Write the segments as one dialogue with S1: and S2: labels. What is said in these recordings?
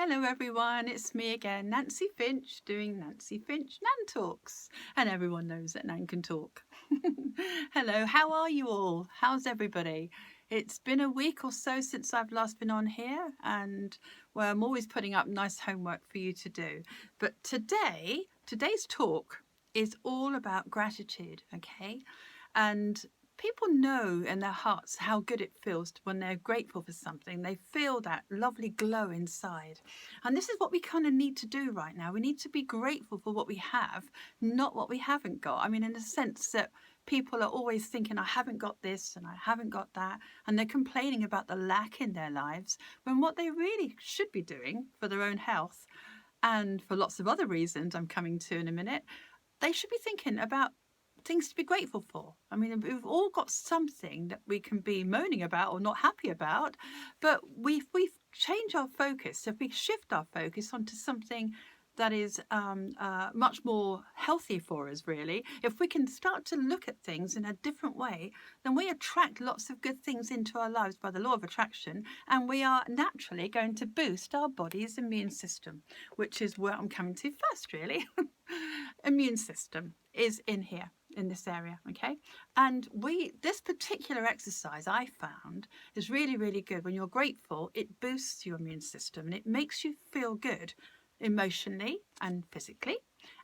S1: Hello everyone, it's me again, Nancy Finch, doing Nancy Finch Nan Talks. And everyone knows that Nan can talk. Hello, how are you all? How's everybody? It's been a week or so since I've last been on here, and well, I'm always putting up nice homework for you to do. But today's talk is all about gratitude, okay? And people know in their hearts how good it feels when they're grateful for something. They feel that lovely glow inside. And this is what we kind of need to do right now. We need to be grateful for what we have, not what we haven't got. I mean, in the sense that people are always thinking, I haven't got this and I haven't got that. And they're complaining about the lack in their lives when what they really should be doing for their own health and for lots of other reasons I'm coming to in a minute, they should be thinking about things to be grateful for. I mean, we've all got something that we can be moaning about or not happy about, but we change our focus, if we shift our focus onto something that is much more healthy for us, really, if we can start to look at things in a different way, then we attract lots of good things into our lives by the law of attraction, and we are naturally going to boost our body's immune system, which is where I'm coming to first, really. Immune system is in here, in this area, okay? And this particular exercise I found is really, really good. When you're grateful, it boosts your immune system and it makes you feel good emotionally and physically.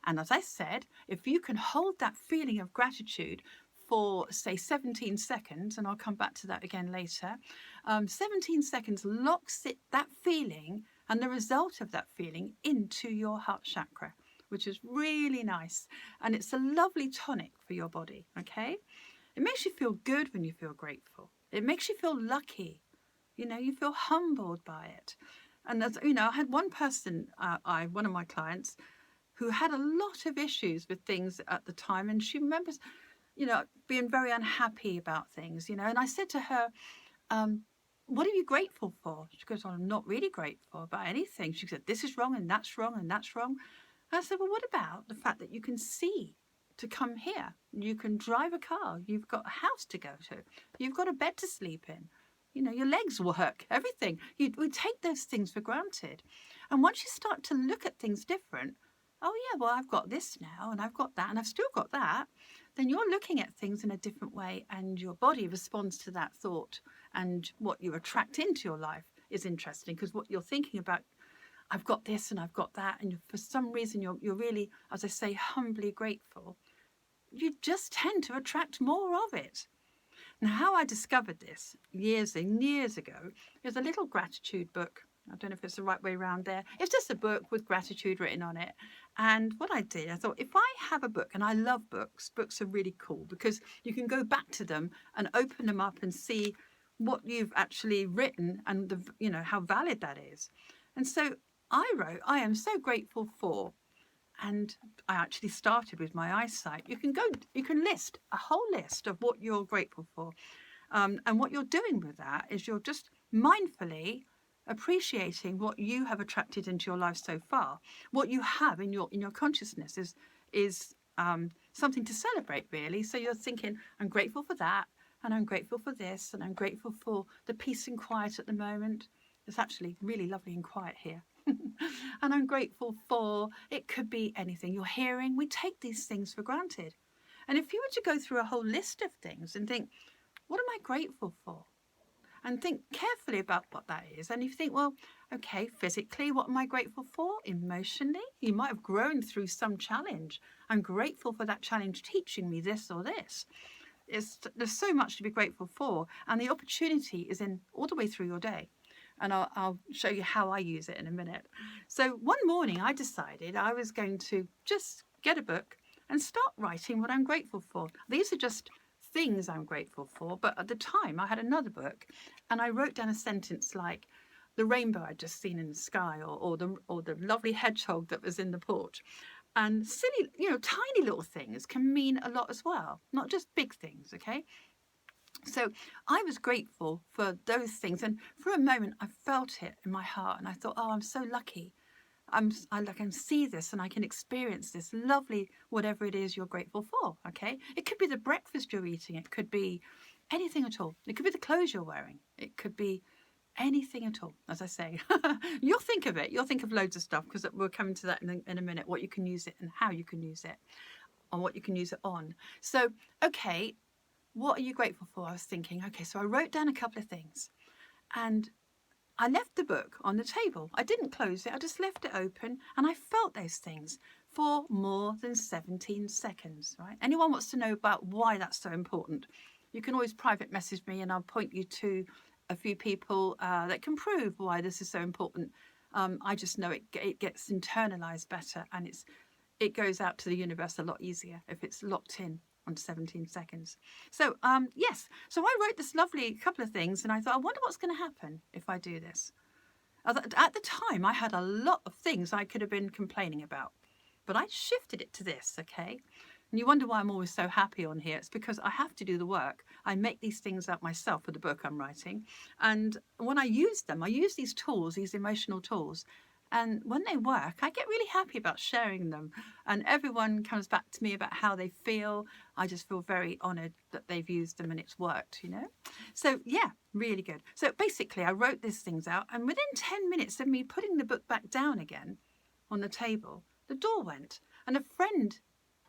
S1: And as I said, if you can hold that feeling of gratitude for, say, 17 seconds, and I'll come back to that again later, 17 seconds locks that feeling and the result of that feeling into your heart chakra, which is really nice. And it's a lovely tonic for your body, okay? It makes you feel good when you feel grateful. It makes you feel lucky. You feel humbled by it. And I had one person, one of my clients, who had a lot of issues with things at the time. And she remembers, being very unhappy about things, and I said to her, what are you grateful for? She goes, I'm not really grateful about anything. She said, this is wrong and that's wrong and that's wrong. I said, well, what about the fact that you can see to come here? You can drive a car. You've got a house to go to. You've got a bed to sleep in. Your legs work, everything. We take those things for granted. And once you start to look at things different, oh, yeah, well, I've got this now and I've got that and I've still got that. Then you're looking at things in a different way and your body responds to that thought. And what you attract into your life is interesting because what you're thinking about, I've got this and I've got that, and for some reason you're really, as I say, humbly grateful, you just tend to attract more of it. Now, how I discovered this years and years ago is a little gratitude book. I don't know if it's the right way around there. It's just a book with gratitude written on it. And what I did, I thought, if I have a book, and I love books are really cool because you can go back to them and open them up and see what you've actually written and how valid that is. And so I wrote, I am so grateful for, and I actually started with my eyesight. You can list a whole list of what you're grateful for. And what you're doing with that is you're just mindfully appreciating what you have attracted into your life so far. What you have in your consciousness is something to celebrate, really. So you're thinking, I'm grateful for that, and I'm grateful for this, and I'm grateful for the peace and quiet at the moment. It's actually really lovely and quiet here. And I'm grateful for, it could be anything. Your hearing, we take these things for granted. And if you were to go through a whole list of things and think, what am I grateful for? And think carefully about what that is. And you think, well, okay, physically, what am I grateful for? Emotionally, you might have grown through some challenge. I'm grateful for that challenge teaching me this or this. There's so much to be grateful for. And the opportunity is in all the way through your day. And I'll show you how I use it in a minute. So one morning I decided I was going to just get a book and start writing what I'm grateful for. These are just things I'm grateful for. But at the time I had another book and I wrote down a sentence like the rainbow I'd just seen in the sky, or the lovely hedgehog that was in the porch. And silly, tiny little things can mean a lot as well, not just big things, okay? So I was grateful for those things. And for a moment, I felt it in my heart. And I thought, oh, I'm so lucky. I can see this and I can experience this lovely, whatever it is you're grateful for. Okay. It could be the breakfast you're eating. It could be anything at all. It could be the clothes you're wearing. It could be anything at all, as I say. You'll think of it. You'll think of loads of stuff, because we're coming to that in a minute, what you can use it and how you can use it and what you can use it on. So, okay, what are you grateful for? I was thinking, okay, so I wrote down a couple of things, and I left the book on the table. I didn't close it. I just left it open, and I felt those things for more than 17 seconds, right? Anyone wants to know about why that's so important, you can always private message me, and I'll point you to a few people that can prove why this is so important. I just know it gets internalized better, and it goes out to the universe a lot easier if it's locked in on 17 seconds. So yes, so I wrote this lovely couple of things, and I thought, I wonder what's going to happen if I do this. At the time, I had a lot of things I could have been complaining about, but I shifted it to this, okay? And you wonder why I'm always so happy on here. It's because I have to do the work. I make these things up myself for the book I'm writing. And when I use them, I use these tools, these emotional tools. And when they work, I get really happy about sharing them. And everyone comes back to me about how they feel. I just feel very honoured that they've used them and it's worked, you know. So yeah, really good. So basically, I wrote these things out. And within 10 minutes of me putting the book back down again on the table, the door went. And a friend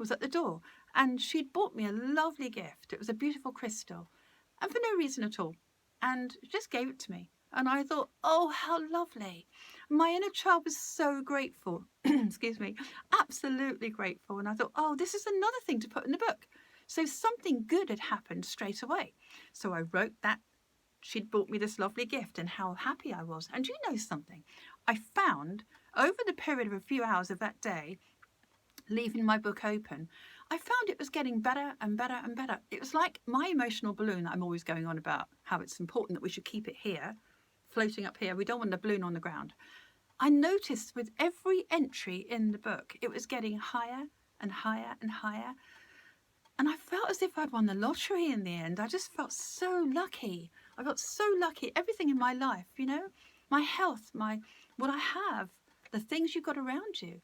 S1: was at the door, and she'd bought me a lovely gift. It was a beautiful crystal, and for no reason at all, and just gave it to me. And I thought, oh, how lovely. My inner child was so grateful. Excuse me, absolutely grateful. And I thought, oh, this is another thing to put in the book. So something good had happened straight away. So I wrote that she'd bought me this lovely gift and how happy I was. And you know something? I found over the period of a few hours of that day, leaving my book open, I found it was getting better and better and better. It was like my emotional balloon that I'm always going on about, how it's important that we should keep it here, floating up here. We don't want the balloon on the ground. I noticed with every entry in the book, it was getting higher and higher and higher. And I felt as if I'd won the lottery in the end. I just felt so lucky. I got so lucky. Everything in my life, you know, my health, what I have, the things you got around you.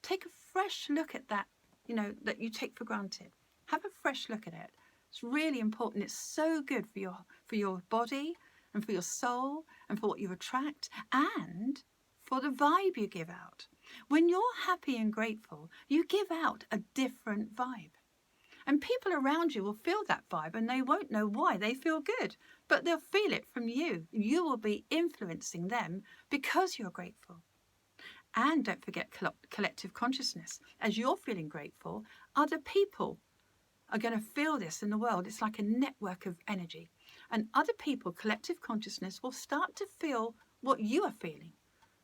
S1: Take a fresh look at that, you know, that you take for granted. Have a fresh look at it. It's really important. It's so good for your body and for your soul and for what you attract and for the vibe you give out. When you're happy and grateful, you give out a different vibe. And people around you will feel that vibe, and they won't know why. They feel good, but they'll feel it from you. You will be influencing them because you're grateful. And don't forget collective consciousness. As you're feeling grateful, other people are going to feel this in the world. It's like a network of energy. And other people, collective consciousness, will start to feel what you are feeling.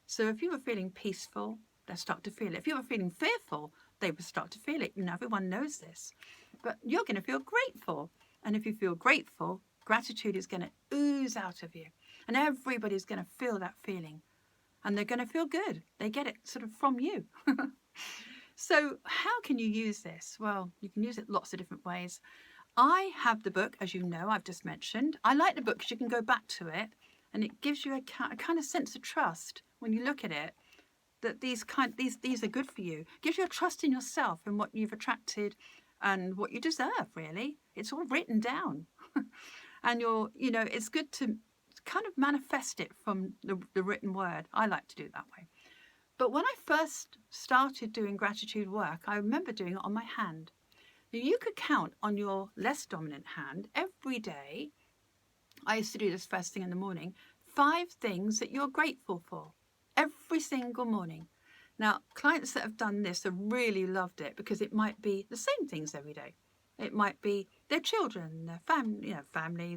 S1: So if you were feeling peaceful, they'll start to feel it. If you were feeling fearful, they will start to feel it. You know, everyone knows this. But you're going to feel grateful. And if you feel grateful, gratitude is going to ooze out of you. And everybody's going to feel that feeling. And they're going to feel good. They get it sort of from you. So how can you use this? Well, you can use it lots of different ways. I have the book, as you know, I've just mentioned. I like the book because you can go back to it, and it gives you a kind of sense of trust when you look at it, that these are good for you. It gives you a trust in yourself and what you've attracted and what you deserve, really. It's all written down. And it's good to kind of manifest it from the written word. I like to do it that way. But when I first started doing gratitude work, I remember doing it on my hand. Now, you could count on your less dominant hand every day. I used to do this first thing in the morning. 5 things that you're grateful for every single morning. Now, clients that have done this have really loved it because it might be the same things every day. It might be their children, their family,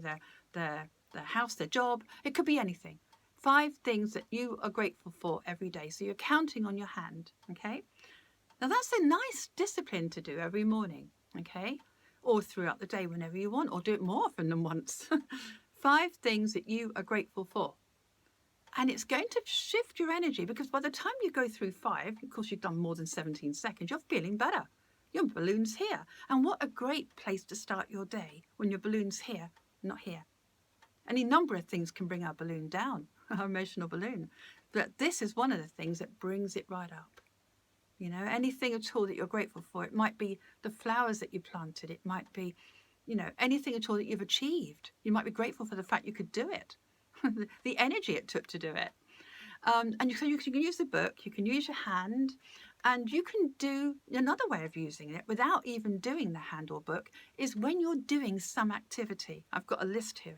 S1: their house, their job. It could be anything. 5 things that you are grateful for every day. So you're counting on your hand, okay? Now that's a nice discipline to do every morning, okay? Or throughout the day whenever you want, or do it more often than once. 5 things that you are grateful for. And it's going to shift your energy because by the time you go through 5, of course you've done more than 17 seconds, you're feeling better. Your balloon's here. And what a great place to start your day when your balloon's here, not here. Any number of things can bring our balloon down, our emotional balloon. But this is one of the things that brings it right up. You know, anything at all that you're grateful for. It might be the flowers that you planted. It might be, anything at all that you've achieved. You might be grateful for the fact you could do it. the energy it took to do it. So you can use the book, you can use your hand, and you can do another way of using it without even doing the hand or book is when you're doing some activity. I've got a list here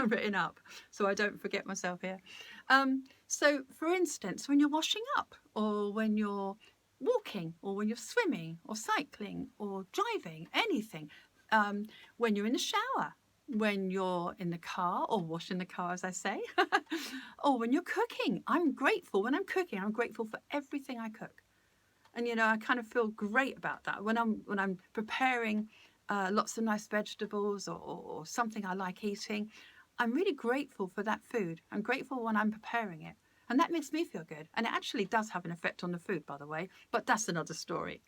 S1: written up so I don't forget myself here. So for instance, when you're washing up, or when you're walking, or when you're swimming or cycling or driving, anything, when you're in the shower, when you're in the car or washing the car, as I say, or when you're cooking. I'm grateful when I'm cooking. I'm grateful for everything I cook. And, I kind of feel great about that. When I'm preparing lots of nice vegetables or something I like eating, I'm really grateful for that food. I'm grateful when I'm preparing it. And that makes me feel good. And it actually does have an effect on the food, by the way. But that's another story.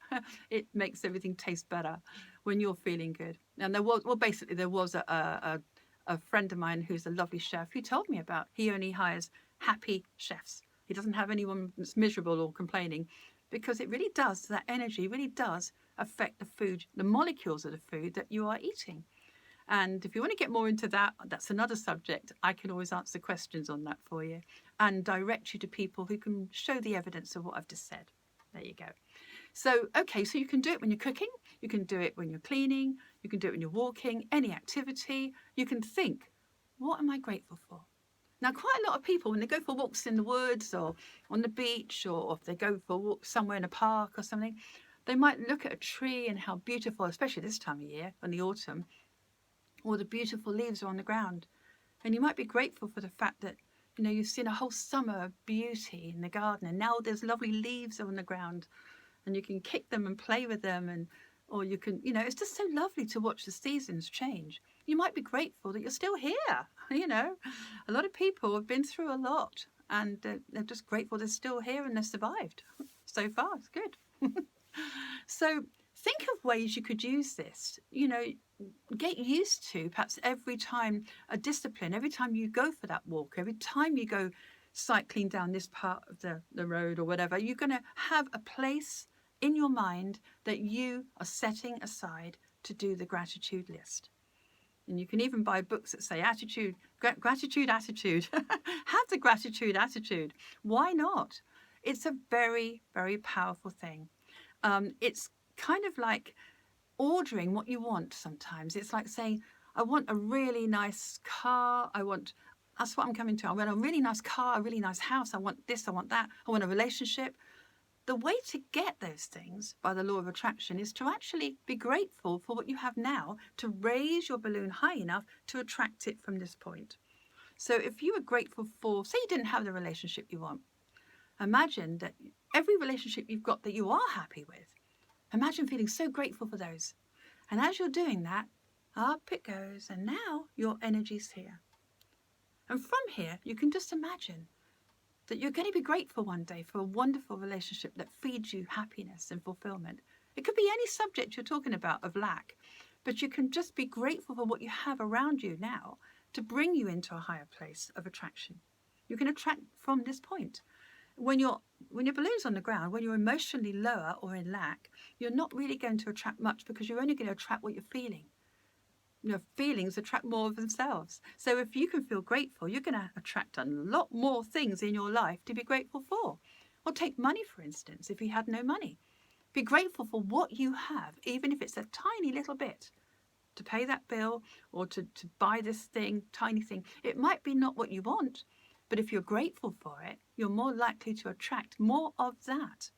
S1: It makes everything taste better when you're feeling good. And there was a friend of mine who's a lovely chef who told me about, he only hires happy chefs. He doesn't have anyone that's miserable or complaining, because it really does, that energy really does affect the food, the molecules of the food that you are eating. And if you want to get more into that, that's another subject. I can always answer questions on that for you and direct you to people who can show the evidence of what I've just said. There you go. So, okay, so you can do it when you're cooking, you can do it when you're cleaning, you can do it when you're walking, any activity. You can think, what am I grateful for? Now, quite a lot of people, when they go for walks in the woods or on the beach, or if they go for a walk somewhere in a park or something, they might look at a tree and how beautiful, especially this time of year, in the autumn, all the beautiful leaves are on the ground. And you might be grateful for the fact that, you've seen a whole summer of beauty in the garden, and now there's lovely leaves on the ground, and you can kick them and play with them, or you can, it's just so lovely to watch the seasons change. You might be grateful that you're still here. A lot of people have been through a lot, and they're just grateful they're still here and they've survived. So far, it's good. So think of ways you could use this. Get used to, perhaps every time, a discipline, every time you go for that walk, every time you go cycling down this part of the road or whatever, you're going to have a place in your mind that you are setting aside to do the gratitude list. And you can even buy books that say gratitude attitude. Have the gratitude attitude. Why not? It's a very, very powerful thing. It's kind of like ordering what you want sometimes. It's like saying, I want a really nice car. That's what I'm coming to. I want a really nice car, a really nice house. I want this, I want that. I want a relationship. The way to get those things by the law of attraction is to actually be grateful for what you have now, to raise your balloon high enough to attract it from this point. So if you were grateful for, say you didn't have the relationship you want, imagine that every relationship you've got that you are happy with, imagine feeling so grateful for those. And as you're doing that, up it goes, and now your energy's here. And from here, you can just imagine that you're going to be grateful one day for a wonderful relationship that feeds you happiness and fulfillment. It could be any subject you're talking about of lack, but you can just be grateful for what you have around you now to bring you into a higher place of attraction. You can attract from this point. When your balloon's on the ground, when you're emotionally lower or in lack, you're not really going to attract much, because you're only going to attract what you're feeling. Feelings attract more of themselves. So if you can feel grateful, you're going to attract a lot more things in your life to be grateful for. Or take money, for instance, if you had no money. Be grateful for what you have, even if it's a tiny little bit, to pay that bill or to buy this thing, tiny thing. It might be not what you want, but if you're grateful for it, you're more likely to attract more of that.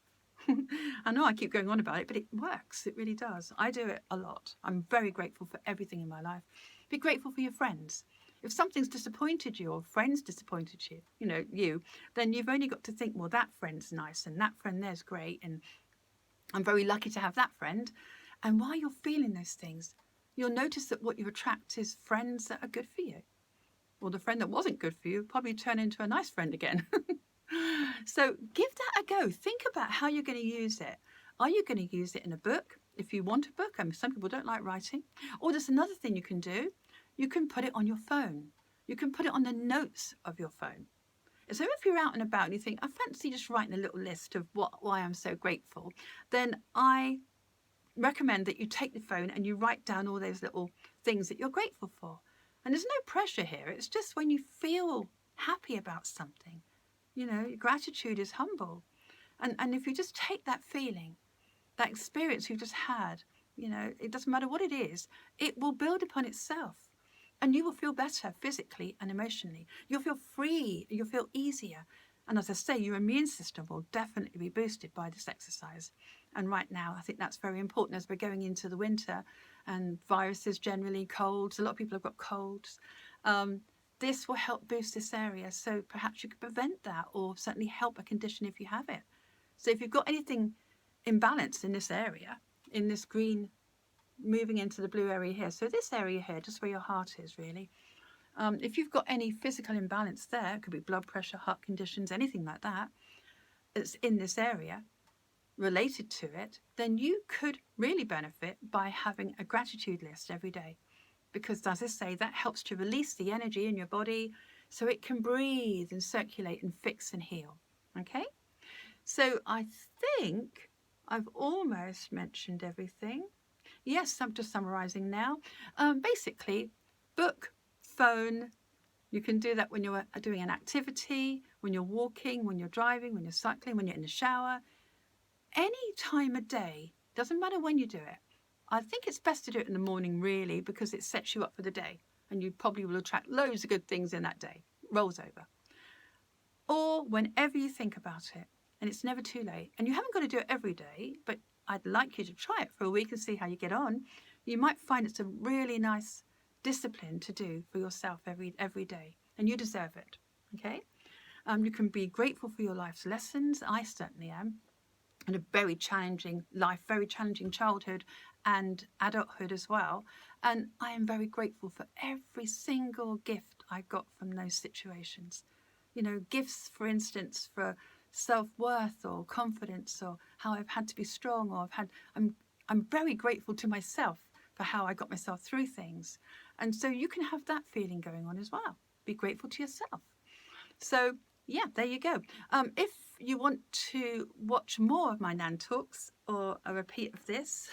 S1: I know I keep going on about it, but it works. It really does. I do it a lot. I'm very grateful for everything in my life. Be grateful for your friends. If something's disappointed you, or friends disappointed you, then you've only got to think, well, that friend's nice and that friend there's great, and I'm very lucky to have that friend. And while you're feeling those things, you'll notice that what you attract is friends that are good for you. Or the friend that wasn't good for you will probably turn into a nice friend again. So give that a go. Think about how you're going to use it. Are you going to use it in a book? If you want a book, some people don't like writing. Or there's another thing you can do. You can put it on your phone. You can put it on the notes of your phone. So if you're out and about and you think, I fancy just writing a little list of why I'm so grateful, then I recommend that you take the phone and you write down all those little things that you're grateful for. And there's no pressure here. It's just when you feel happy about something, gratitude is humble. And if you just take that feeling, that experience you've just had, it doesn't matter what it is, it will build upon itself. And you will feel better physically and emotionally. You'll feel free. You'll feel easier. And as I say, your immune system will definitely be boosted by this exercise. And right now, I think that's very important as we're going into the winter and viruses generally, colds. A lot of people have got colds. This will help boost this area. So perhaps you could prevent that or certainly help a condition if you have it. So if you've got anything imbalanced in this area, in this green, moving into the blue area here. So this area here, just where your heart is really. If you've got any physical imbalance there, it could be blood pressure, heart conditions, anything like that, it's in this area related to it, then you could really benefit by having a gratitude list every day. Because as I say, that helps to release the energy in your body so it can breathe and circulate and fix and heal. Okay? So I think I've almost mentioned everything. Yes, I'm just summarizing now. Basically, book, phone. You can do that when you're doing an activity, when you're walking, when you're driving, when you're cycling, when you're in the shower. Any time of day, doesn't matter when you do it. I think it's best to do it in the morning, really, because it sets you up for the day. And you probably will attract loads of good things in that day. Rolls over. Or whenever you think about it. And it's never too late. And you haven't got to do it every day, but I'd like you to try it for a week and see how you get on. You might find it's a really nice discipline to do for yourself every day, and you deserve it. Okay? You can be grateful for your life's lessons. I certainly am. And a very challenging life, very challenging childhood and adulthood as well. And I am very grateful for every single gift I got from those situations. Gifts, for instance, for self-worth or confidence, or how I've had to be strong, or I'm very grateful to myself for how I got myself through things. And so you can have that feeling going on as well. Be grateful to yourself. So yeah, there you go. If you want to watch more of my Nan Talks or a repeat of this,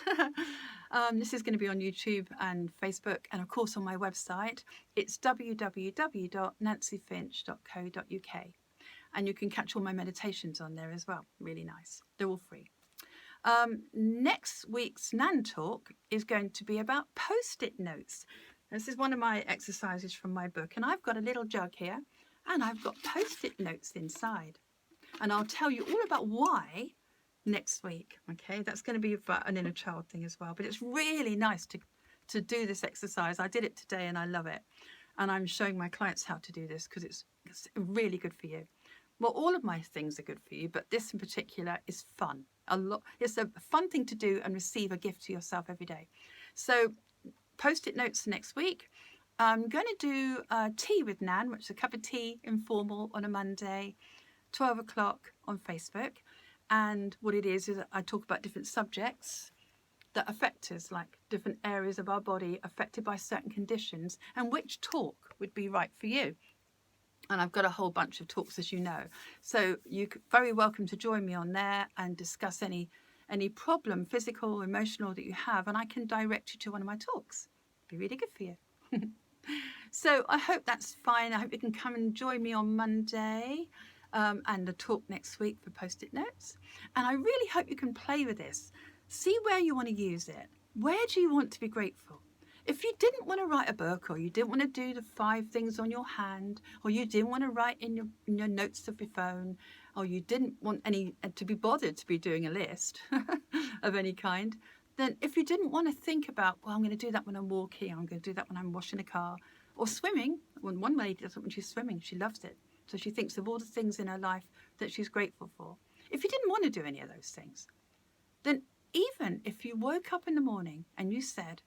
S1: this is going to be on YouTube and Facebook, and of course on my website. It's www.nancyfinch.co.uk. And you can catch all my meditations on there as well. Really nice. They're all free. Next week's Nan Talk is going to be about Post-it notes. This is one of my exercises from my book. And I've got a little jug here. And I've got Post-it notes inside. And I'll tell you all about why next week. Okay, that's going to be about an inner child thing as well. But it's really nice to do this exercise. I did it today and I love it. And I'm showing my clients how to do this because it's really good for you. Well, all of my things are good for you, but this in particular is fun. It's a fun thing to do and receive a gift to yourself every day. So Post-it notes next week. I'm going to do Tea with Nan, which is a cup of tea, informal, on a Monday, 12 o'clock on Facebook. And what it is I talk about different subjects that affect us, like different areas of our body affected by certain conditions, and which talk would be right for you. And I've got a whole bunch of talks, as you know. So you're very welcome to join me on there and discuss any problem, physical or emotional, that you have. And I can direct you to one of my talks. It'd be really good for you. So I hope that's fine. I hope you can come and join me on Monday and the talk next week for Post-it notes. And I really hope you can play with this. See where you want to use it. Where do you want to be grateful? If you didn't want to write a book, or you didn't want to do the 5 things on your hand, or you didn't want to write in your notes of your phone, or you didn't want to be bothered to be doing a list of any kind, then if you didn't want to think about, well, I'm going to do that when I'm walking, I'm going to do that when I'm washing the car, or swimming. When one lady does it when she's swimming, she loves it. So she thinks of all the things in her life that she's grateful for. If you didn't want to do any of those things, then even if you woke up in the morning and you said,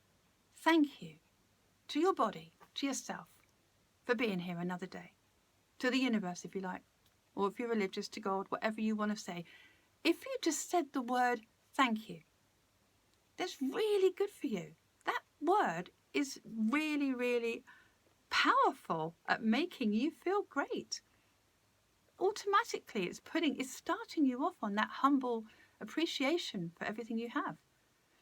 S1: thank you to your body, to yourself, for being here another day. To the universe, if you like, or if you're religious, to God, whatever you want to say. If you just said the word thank you, that's really good for you. That word is really, really powerful at making you feel great. Automatically, it's starting you off on that humble appreciation for everything you have.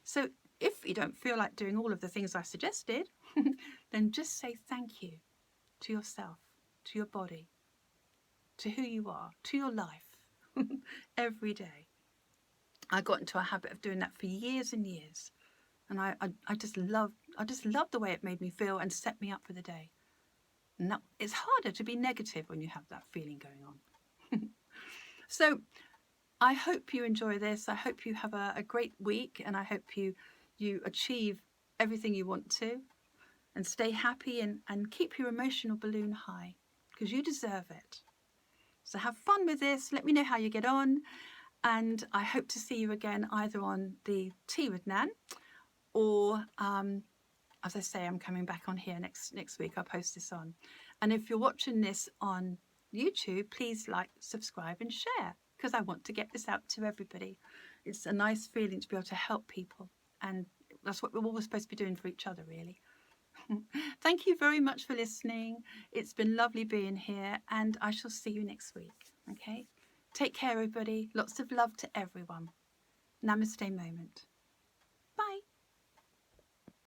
S1: So if if you don't feel like doing all of the things I suggested, then just say thank you to yourself, to your body, to who you are, to your life every day. I got into a habit of doing that for years and years. And I just loved the way it made me feel and set me up for the day. And that, it's harder to be negative when you have that feeling going on. So I hope you enjoy this. I hope you have a great week, and I hope you achieve everything you want to, and stay happy and keep your emotional balloon high, because you deserve it. So have fun with this. Let me know how you get on. And I hope to see you again either on the Tea with Nan, or as I say, I'm coming back on here next week. I'll post this on. And if you're watching this on YouTube, please like, subscribe and share, because I want to get this out to everybody. It's a nice feeling to be able to help people, and that's what we're all supposed to be doing for each other, really. Thank you very much for listening. It's been lovely being here, and I shall see you next week. Okay? Take care, everybody. Lots of love to everyone. Namaste moment. Bye.